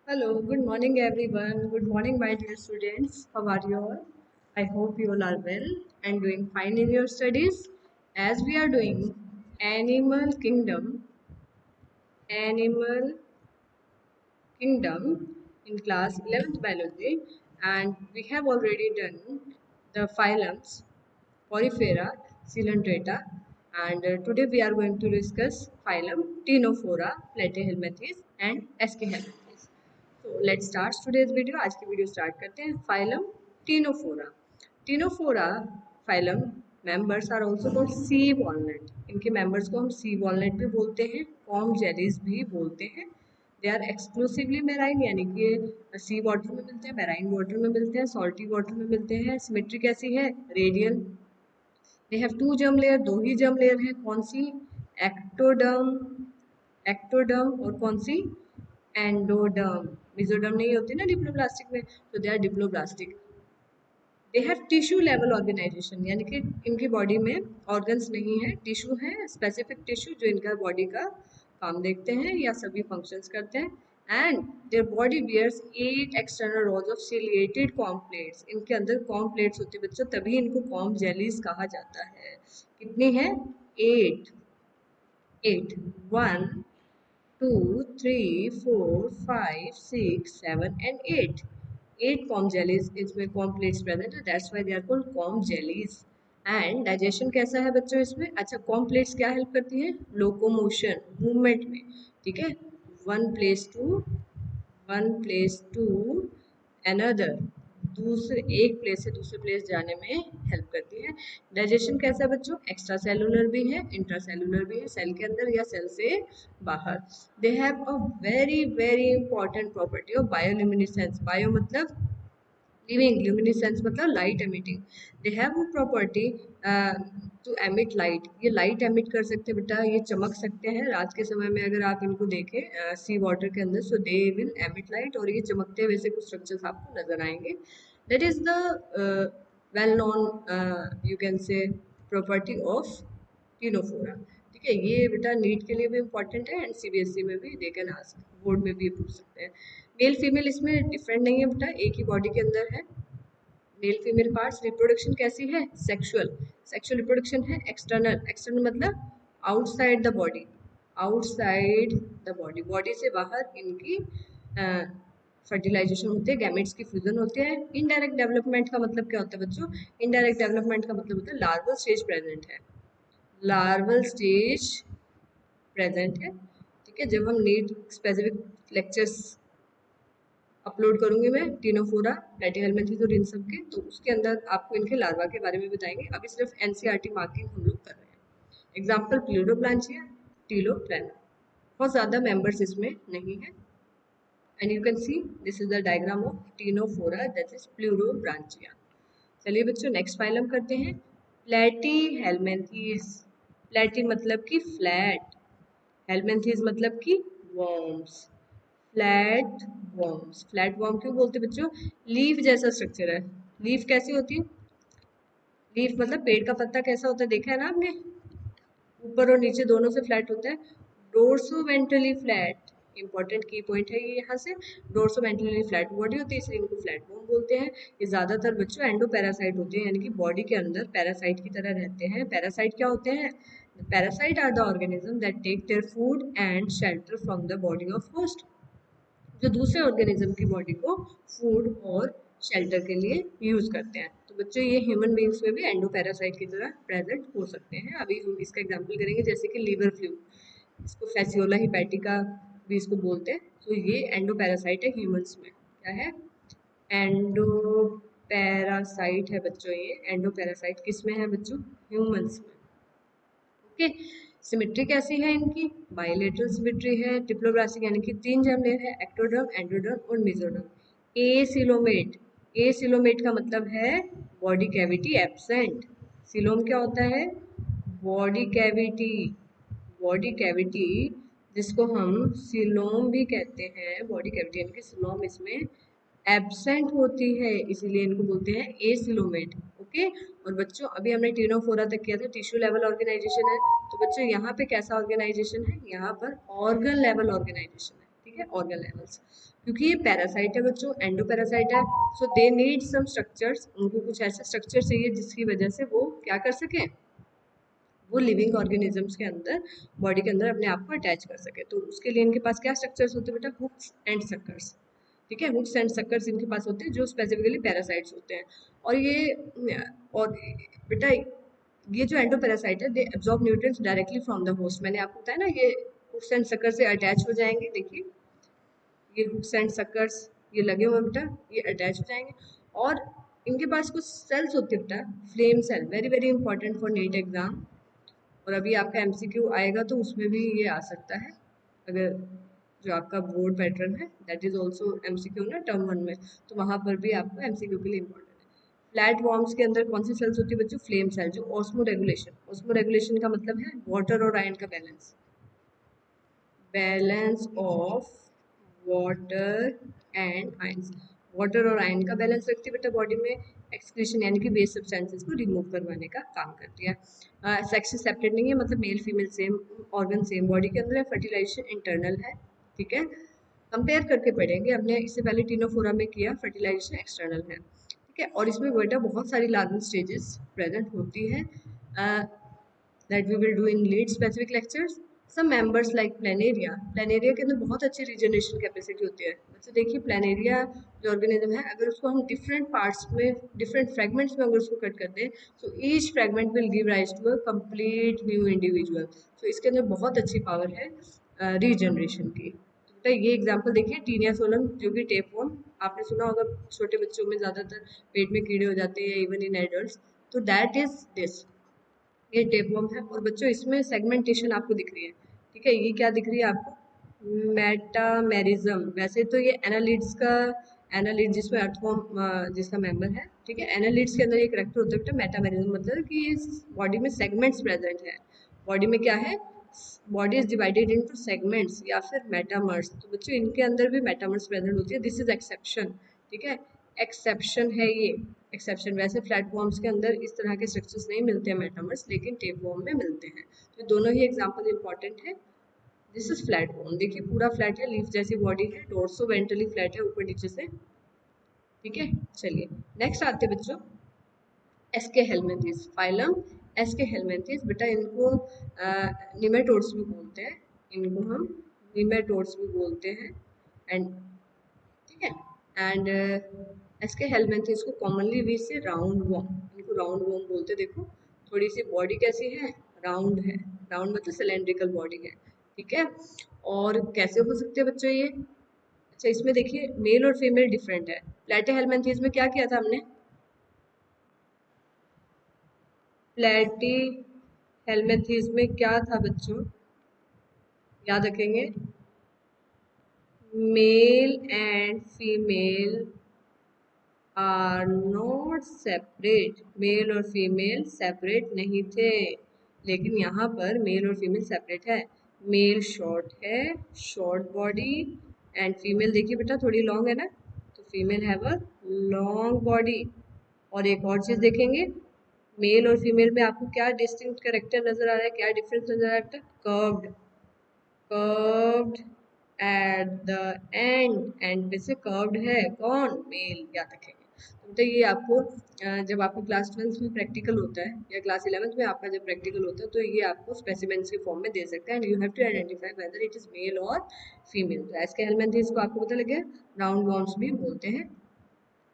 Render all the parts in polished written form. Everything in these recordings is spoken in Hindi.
Hello, good morning everyone. Good morning, my dear students. How are you all? I hope you all are well and doing fine in your studies. As we are doing Animal Kingdom, Animal Kingdom in class 11th biology, and we have already done the phylums Porifera, Coelenterata, and today we are going to discuss phylum Ctenophora, Platyhelminthes and Eschyhelminthes. So let's start today's video. आज की वीडियो स्टार्ट करते हैं. Phylum Ctenophora. Ctenophora phylum members are also called sea walnut. इनके members को हम sea walnut भी बोलते हैं, comb jellies भी बोलते हैं. दे आर एक्सक्लूसिवली मेराइन, यानी कि सी वाटर में मिलते हैं, मेराइन वाटर में मिलते हैं, सॉल्टी वाटर में मिलते हैं. सिमेट्री कैसी है? Radial. They have two germ layer, दो ही जर्म लेयर है. कौन सी? एक्टोडर्म, एक्टोडर्म और कौन सी? एंडोडर्म. मेसोडर्म नहीं होती ना डिप्लोब्लास्टिक में, तो they are diploblastic. They have tissue level organisation, यानी कि इनकी बॉडी में ऑर्गन्स नहीं है, टिश्यू है, स्पेसिफिक टिश्यू जो इनका बॉडी का काम देखते हैं या सभी फंक्शंस करते हैं. And their body bears 8 external rows of ciliated comb plates. इनके अंदर कॉम्ब प्लेट्स होती है बच्चों, तभी इनको कॉम्ब जेलीज कहा जाता है. कितनी है? 8. 8 1 2 3 4 5 6 7 and 8. 8 comb jellies इसमें comb plates present है, that's why they are called comb jellies. And digestion कैसा है बच्चों इसमें? अच्छा, कॉम्ब प्लेट्स क्या हेल्प करती हैं? लोकोमोशन, मूवमेंट में. ठीक है, वन प्लेस टू अनदर, दूसरे एक प्लेस से दूसरे प्लेस जाने में हेल्प करती है. डाइजेशन कैसा है बच्चों? एक्स्ट्रा सेलुलर भी है, इंट्रा सेलुलर भी है, सेल के अंदर या सेल से बाहर. They have a very very important property of bioluminescence. Bio मतलब लिविंग, ल्यूमिनेसेंस मतलब light emitting. They have a property to emit light. ये लाइट एमिट कर सकते हैं बेटा, ये चमक सकते हैं. रात के समय में अगर आप इनको देखें सी वाटर के अंदर, सो दे विल एमिट लाइट, और ये चमकते हुए से कुछ स्ट्रक्चर्स आपको नजर आएंगे. That is the well known you can say property of Ctenophora. ठीक है, ये बेटा नीट के लिए भी इम्पोर्टेंट है एंड सीबीएसई में भी दे कैन आस्क, बोर्ड में भी पूछ सकते हैं. मेल फीमेल इसमें डिफरेंट नहीं है बेटा, एक ही बॉडी के अंदर है. Male female parts. रिप्रोडक्शन कैसी है? सेक्सुअल. सेक्सुअल रिप्रोडक्शन है एक्सटर्नल. एक्सटर्नल मतलब outside the body, outside the body, body से बाहर इनकी फर्टिलाइजेशन होती है, गैमेट्स की फ्यूजन होती है. इनडायरेक्ट डेवलपमेंट का मतलब क्या होता है बच्चों? इनडायरेक्ट डेवलपमेंट का मतलब होता है लार्वल स्टेज प्रेजेंट है, लार्वल स्टेज प्रेजेंट है. ठीक है, जब हम नीट स्पेसिफिक लेक्चर्स अपलोड करूंगी मैं टीनोफोरा, प्लेटीहेल्मिन्थेस और इन सब के, तो उसके अंदर आपको इनके लार्वा के बारे में बताएंगे. अभी सिर्फ एनसीईआरटी मार्किंग हम लोग कर रहे हैं. एग्जाम्पल प्लूरोब्लांचिया, टीलोप्लाना. बहुत ज़्यादा मेंबर्स इसमें नहीं है. And you can see this is the diagram of ctenophora, that is pleurobrachia. चलिए बच्चों नेक्स्ट फाइलम करते हैं. प्लेटीहेल्मिन्थेस. प्लेटी मतलब कि फ्लैट, हेल्मिन्थेस मतलब कि worms. Flat worms. Flat worm क्यों बोलते हैं बच्चों? लीफ जैसा स्ट्रक्चर है. लीफ कैसी होती है? लीफ मतलब पेड़ का पत्ता कैसा होता है, देखा है ना आपने? ऊपर और नीचे दोनों से फ्लैट होता है. डोर्सो वेंट्रली फ्लैट, इंपॉर्टेंट की पॉइंट है ये यहाँ से. डोर्सो वेंट्रली फ्लैट बॉडी होती है, इसलिए इनको फ्लैट वर्म बोलते हैं. ये ज्यादातर बच्चों एंडो पैरासाइट होते हैं, यानी कि बॉडी के अंदर पैरासाइट की तरह रहते हैं. पैरासाइट क्या होते हैं? Parasite are the organism that take their food and shelter from the body of host, जो दूसरे ऑर्गेनिज्म की बॉडी को फूड और शेल्टर के लिए यूज करते हैं. तो बच्चों ये ह्यूमन बींग्स में भी एंडोपैरासाइट की तरह प्रेजेंट हो सकते हैं. अभी हम इसका एग्जांपल करेंगे, जैसे कि लीवर फ्लू, इसको फैसियोला हिपैटिका भी इसको बोलते हैं. तो ये एंडोपैरासाइट है ह्यूमंस में. क्या है? एंडोपैरासाइट है बच्चों. ये एंडोपैरासाइट किस में है बच्चों? ह्यूमंस में. ओके. सिमेट्री कैसी है इनकी? बाइलेटरल सिमेट्री है. डिप्लोब्लास्टिक यानी कि 3 जर्म लेयर है, एक्टोडर्म, एंडोडर्म और मेसोडर्म. एसिलोमेट. एसिलोमेट का मतलब है बॉडी कैविटी एब्सेंट. सिलोम क्या होता है? Body cavity. बॉडी कैविटी जिसको हम सिलोम भी कहते हैं, बॉडी कैविटी यानी कि सिलोम इसमें एब्सेंट होती है, इसीलिए इनको बोलते हैं एसिलोमेट. ओके. और बच्चों अभी हमने टीनोफोरा तक किया था, टिश्यू लेवल ऑर्गेनाइजेशन है. तो बच्चों यहाँ पे कैसा ऑर्गेनाइजेशन है? यहाँ पर ऑर्गन लेवल ऑर्गेनाइजेशन है. ठीक है, ऑर्गन लेवल्स। क्योंकि ये पैरासाइट है बच्चों, एंडो पैरासाइट है, सो दे नीड सम स्ट्रक्चर्स, उनको कुछ ऐसे स्ट्रक्चर चाहिए जिसकी वजह से वो क्या कर सके, वो लिविंग ऑर्गेनिजम्स के अंदर, बॉडी के अंदर अपने आप को अटैच कर सके। तो उसके लिए इनके पास क्या स्ट्रक्चर्स होते हैं बेटा, हुक्स एंड सक्कर्स। ठीक है, हुक्स एंड सक्कर्स इनके पास होते हैं जो स्पेसिफिकली पैरासाइट्स होते हैं। और ये और बेटा ये जो एंडोपैरासाइट है, they absorb nutrients directly from the host. मैंने आपको बताया ना, ये हुक्स एंड सक्कर से अटैच हो जाएंगे। देखिए ये हुक्स एंड सक्कर्स ये लगे हुए बेटा, ये अटैच हो जाएंगे। और इनके पास कुछ सेल्स होते हैं बेटा, flame cell, very very important for NEET exam. और अभी आपका एमसीक्यू आएगा तो उसमें भी ये आ सकता है, अगर जो आपका बोर्ड पैटर्न है दैट इज ऑल्सो एमसीक्यू ना टर्म 1 में, तो वहां पर भी आपको एमसीक्यू के लिए इंपॉर्टेंट है। फ्लैट वॉर्म्स के अंदर कौन सी सेल्स होती है बच्चों, फ्लेम सेल, जो ऑस्मो रेगुलेशन, ऑस्मो रेगुलेशन का मतलब है वाटर और आयन का balance, balance of water and ions, water और आयन का बैलेंस रखती है बेटा बॉडी में। एक्सक्रीशन यानी कि वेस्ट सब्सटेंसेस को रिमूव करवाने का काम करती है। सेक्स सेपरेट नहीं है, मतलब male female same organ same body के अंदर है। फर्टिलाइजेशन इंटरनल है, ठीक है, कंपेयर करके पढ़ेंगे, हमने इससे पहले टीनोफोरा में किया, फर्टिलाइजेशन एक्सटर्नल है, ठीक है। और इसमें बेटा बहुत सारी लार्वल स्टेजेस प्रेजेंट होती है, that we will do in lead specific lectures. Some members like planaria, planaria के अंदर बहुत अच्छी रिजनरेशन कैपेसिटी होती है। अच्छा देखिए प्लानेरिया जो ऑर्गेनिज्म है, अगर उसको हम डिफरेंट पार्ट्स में, डिफरेंट फ्रेगमेंट्स में अगर उसको कट करते हैं, तो each fragment will give rise to a complete new individual. तो इसके अंदर बहुत अच्छी पावर है रीजनरेशन की। तो ये एग्जांपल देखिए, टीनिया सोलम जो कि टेपवर्म, आपने सुना होगा छोटे बच्चों में ज़्यादातर पेट में कीड़े हो जाते हैं, इवन इन एडल्ट्स, तो दैट इज दिस, ये टेपवर्म है। और बच्चों इसमें सेगमेंटेशन आपको दिख रही है, ठीक है, ये क्या दिख रही है आपको, मेटामेरिज्म। वैसे तो ये एनालिड्स का, एनालिड जिसमें अर्थवर्म जिसका मेंबर है, ठीक है, एनालिड्स के अंदर एक करेक्टर होता है मेटामेरिज्म, मतलब कि इस बॉडी में सेगमेंट्स प्रेजेंट है। बॉडी में क्या है, body is divided into segments या फिर मेटामर्स, तो बच्चों इनके अंदर भी मेटामर्स प्रेजेंट होती है। दिस इज एक्सेप्शन, ठीक है, एक्सेप्शन है ये, एक्सेप्शन। वैसे प्लेटफॉर्म्स के अंदर इस तरह के स्ट्रक्चर्स नहीं मिलते हैं मेटामर्स, लेकिन टेपवर्म में मिलते हैं। तो दोनों ही एग्जांपल इंपॉर्टेंट है। दिस इज फ्लैट वर्म, देखिए पूरा फ्लैट है, लीफ जैसी बॉडी है, डोर्सो वेंट्रली फ्लैट है ऊपर नीचे से, ठीक है। चलिए नेक्स्ट आते हैं बच्चों, एसके हेलमिंथेस, फाइलम एसके हेलमिंथेस। बेटा इनको निमेटोड्स भी बोलते हैं, इनको हम निमेटोड्स भी बोलते हैं, एंड ठीक है, एंड एसके हेलमिंथेस को कॉमनली वी से राउंड वर्म, इनको राउंड वर्म बोलते हैं। देखो थोड़ी सी बॉडी कैसी है, राउंड है, राउंड मतलब सिलेंड्रिकल बॉडी है, ठीक है। और कैसे हो सकते हैं बच्चों ये, अच्छा इसमें देखिए मेल और फीमेल डिफरेंट है। प्लेटे हेलमिंथेस में क्या किया था हमने, प्लेटी हेलमिंथेस में क्या था बच्चों, याद रखेंगे, male and female are not separate, male और फीमेल सेपरेट नहीं थे, लेकिन यहाँ पर मेल और फीमेल सेपरेट है। मेल शॉर्ट है, शॉर्ट बॉडी, एंड फीमेल देखिए बेटा थोड़ी लॉन्ग है ना, तो female have a long body. और एक और चीज देखेंगे, मेल और फीमेल में आपको क्या डिस्टिंक्ट कैरेक्टर नजर आ रहा है, क्या डिफरेंस नजर आ रहा है बेटा, curved, curved at the end पे से कर्व्ड है कौन, मेल, याद रखेंगे। तो ये आपको जब आपको क्लास 12 में प्रैक्टिकल होता है या क्लास 11 में आपका जब प्रैक्टिकल होता है, तो ये आपको स्पेसिमेंस के फॉर्म में दे सकता है, and you have to identify whether it is male और फीमेल। तो एसके हेलमिंथेस को आपको पता लग गया, राउंड वॉर्म्स भी बोलते हैं।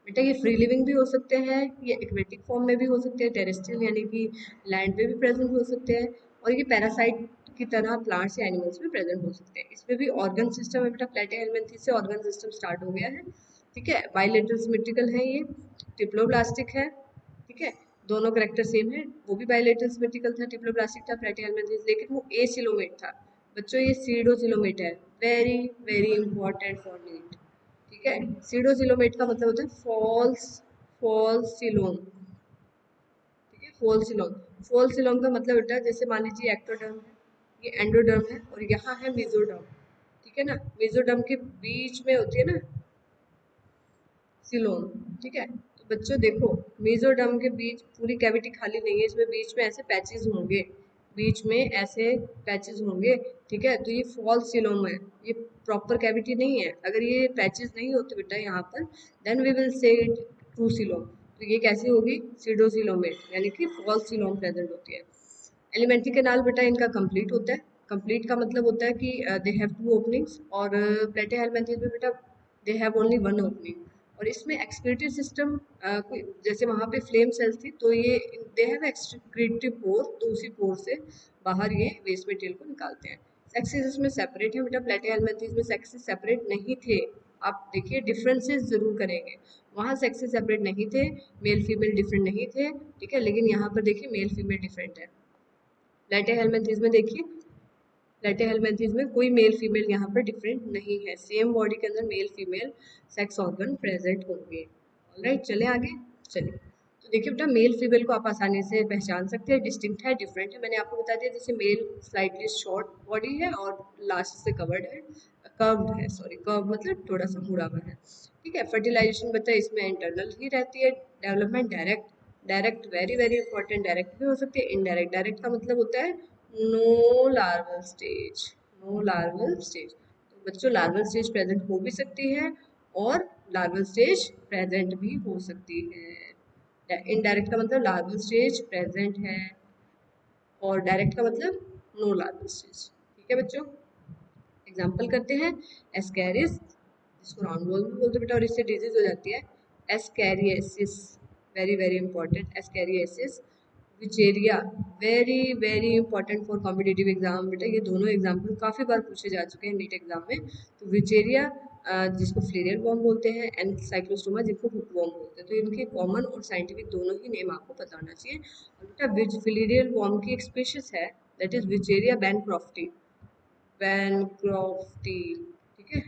बेटा ये फ्री लिविंग भी हो सकते हैं, ये एक्वेटिक फॉर्म में भी हो सकते हैं, टेरेस्ट्रियल यानी कि लैंड पे भी प्रेजेंट हो सकते हैं, और ये पैरासाइट की तरह प्लांट्स या एनिमल्स में प्रेजेंट हो सकते हैं। इसमें भी ऑर्गन सिस्टम है बेटा, प्लेटे हेलमिंथेस से ऑर्गन सिस्टम स्टार्ट हो गया है, ठीक है। बाइलेटरल सिमेट्रिकल है ये, डिप्लोब्लास्टिक है, ठीक है, दोनों करेक्टर सेम है। वो भी बाइलेटरल सिमेट्रिकल था, डिप्लोब्लास्टिक था, प्लेटे हेलमिंथेस, लेकिन वो एसिलोमेट था बच्चों, ये सीडोसिलोमेट है, very very important for NEET, ठीक है। सीडोसिलोमेट का मतलब होता है फॉल्स, फॉल्स सिलोम, ठीक है, फॉल्स सिलोम। फॉल्स सिलोम का मतलब बेटा जैसे मान लीजिए एक्टोडर्म है, ये एंडोडर्म है, और यहाँ है मेसोडर्म, ठीक है ना, मेसोडर्म के बीच में होती है ना सिलोम, ठीक है। तो बच्चों देखो मेसोडर्म के बीच पूरी कैविटी खाली नहीं है, इसमें बीच में ऐसे पैचेस होंगे, बीच में ऐसे पैचेस होंगे, ठीक है, तो ये फॉल्स सिलोम है, ये प्रॉपर कैविटी नहीं है। अगर ये पैचेस नहीं होते बेटा यहाँ पर, then we will say it true coelom. तो ये कैसी होगी, सीडोसिलोमेट, यानी कि फॉल्स सिलोम प्रेजेंट होती है। एलिमेंट्री कैनाल बेटा इनका कंप्लीट होता है। कंप्लीट का मतलब होता है कि दे हैव टू ओपनिंग्स, और प्लेटे हेलमेंथेस में बेटा they have only one opening. और इसमें एक्सक्रीटरी सिस्टम, जैसे वहाँ पे फ्लेम सेल्स थी, तो ये दे हैव एक्सक्रीटरी पोर, तो उसी पोर से बाहर ये वेस्ट मटेरियल को निकालते हैं। सेक्सेस इसमें सेपरेट है बेटा, प्लेटे हेलमेंथेस में सेक्सेस सेपरेट नहीं थे। आप देखिए डिफरेंसेस जरूर करेंगे, वहाँ सेक्सेस सेपरेट नहीं थे, मेल फीमेल डिफरेंट नहीं थे, ठीक है, लेकिन यहाँ पर देखिए मेल फीमेल डिफरेंट है। प्लेटेहेलमिन्थेस में देखिए, प्लेटेहेलमिन्थेस में कोई मेल फीमेल यहाँ पर डिफरेंट नहीं है, सेम बॉडी के अंदर male female sex organ present होंगे। ऑलराइट, चले आगे। चलिए, तो देखिए बेटा मेल फीमेल को आप आसानी से पहचान सकते हैं, डिस्टिंक्ट है, डिफरेंट है। मैंने आपको बता दिया, जैसे मेल स्लाइटली शॉर्ट बॉडी है और लास्ट से कवर्ड है, कर्व्ड है, सॉरी कर्व मतलब थोड़ा सा मुड़ा हुआ है, ठीक है। फर्टिलाइजेशन बता इसमें इंटरनल ही रहती है। Development direct, direct very very important, direct भी हो सकती है, इनडायरेक्ट। डायरेक्ट का मतलब होता है no larval stage, no larval stage. तो बच्चों लार्वल स्टेज प्रेजेंट हो भी सकती है और लार्वल स्टेज प्रेजेंट भी हो सकती है। इनडायरेक्ट का मतलब लार्वल स्टेज प्रेजेंट है और डायरेक्ट का मतलब नो लार्वल स्टेज, ठीक है बच्चों। एग्जाम्पल करते हैं, एस्कैरिस, जिसको राउंड बॉल भी बोलते बेटा, और इससे डिजीज हो जाती है ascariasis, very very important, ascariasis. Wuchereria, very very important for competitive exam बेटा, ये दोनों एग्जाम्पल काफ़ी बार पूछे जा चुके हैं नीट एग्जाम में। तो विचेरिया जिसको फ्लेरियल वॉर्म बोलते हैं, एंड साइक्लोस्टोमा जिसको हुक वॉर्म बोलते हैं। तो इनके कॉमन और साइंटिफिक दोनों ही नेम आपको पता होना चाहिए। और बेटा विच फ्लेरियल वॉर्म की एक स्पीशीज है, that is Wuchereria bancrofti, bancrofti, ठीक है।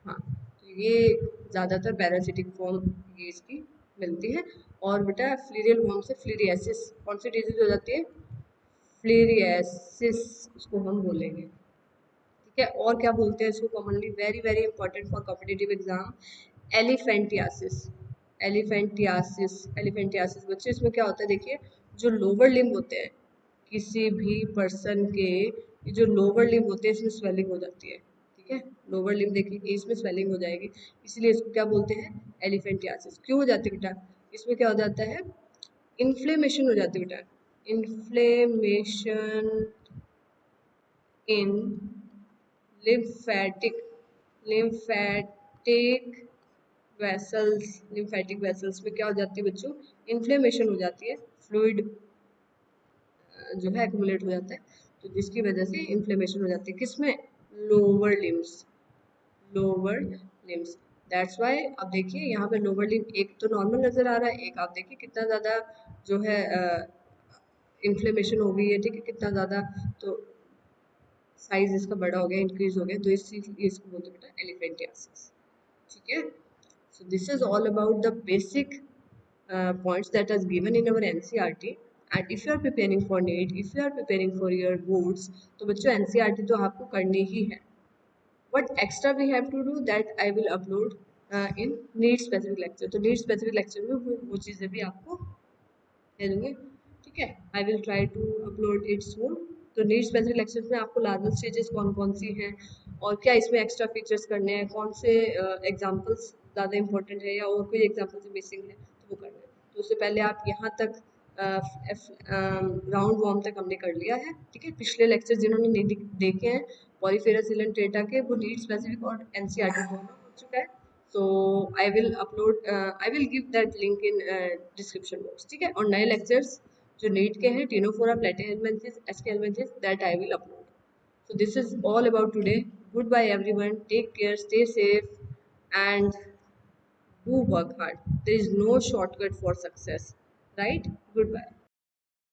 हाँ, तो ये ज़्यादातर पैरासिटिक फॉर्म ये इसकी मिलती है। और बेटा फ्लीरियल वॉर्म से फ्लीरियासिस कौन सी डिजीज हो जाती है, फ्लीरियासिस उसको हम बोलेंगे, ठीक है। और क्या बोलते हैं इसको commonly, very very important for competitive exam, elephantiasis, elephantiasis, elephantiasis. बच्चे इसमें क्या होता है देखिए, जो लोअर लिम्ब होते हैं किसी भी पर्सन के, ये जो लोअर लिम्ब होते हैं इसमें स्वेलिंग हो जाती है, ठीक है। लोअर लिम्ब देखिए इसमें स्वेलिंग हो जाएगी, इसलिए इसको क्या बोलते हैं, एलिफेंटियासिस। क्यों हो जाती है बेटा, इसमें क्या हो जाता है, इन्फ्लेमेशन हो जाती है बेटा, inflammation in lymphatic, lymphatic vessels, lymphatic vessels में क्या हो जाती है बच्चों, इन्फ्लेमेशन हो जाती है, फ्लूइड जो है एक्यूमुलेट हो जाता है, तो जिसकी वजह से इन्फ्लेमेशन हो जाती है किसमें, lower limbs, lower limbs. That's why अब देखिए यहाँ पे लोअर लिम्ब एक तो नॉर्मल नजर आ रहा है, एक आप देखिए कितना ज़्यादा जो है इन्फ्लेमेशन हो गई है, ठीक है, कितना ज़्यादा, तो साइज इसका बड़ा हो गया, इंक्रीज हो गया, तो इसलिए इसको बोलते हैं बेटा एलिफेंटियासिस, ठीक है। So this is all about the basic points that is given in our NCERT. And if you are preparing for NEET, if you are preparing for your boards, तो बच्चों NCERT तो आपको करनी ही है. What extra we have to do that I will upload in NEET specific lecture. तो NEET specific lecture में वो चीज़ें भी आपको दे दूँगी, ठीक है। I will try to upload it soon. तो नीड स्पेसिफिक लेक्चर्स में आपको लार्वल स्टेजेस कौन कौन सी हैं और क्या इसमें एक्स्ट्रा फीचर्स करने हैं, कौन से एग्जाम्पल्स ज़्यादा इंपॉर्टेंट है या और कोई एग्जाम्पल से मिसिंग है तो वो करना है। तो उससे पहले आप यहाँ तक राउंड वॉर्म तक हमने कर लिया है, ठीक है। पिछले लेक्चर जिन्होंने नहीं देखे हैं पॉलीफेरा सिलेंट्रेटा के, वो नीड स्पेसिफिक और एनसीईआरटी दोनों हो चुका है। so I will upload I will give that link in description box, ठीक है। और नए lectures जो नीट के हैं, Ctenophora, प्लेटिहेलमिन्थेस, एस्केलमिन्थेस, that I will upload. So this is all about today. Goodbye everyone, take care, stay safe and do work hard. There is no shortcut for success, right? Goodbye.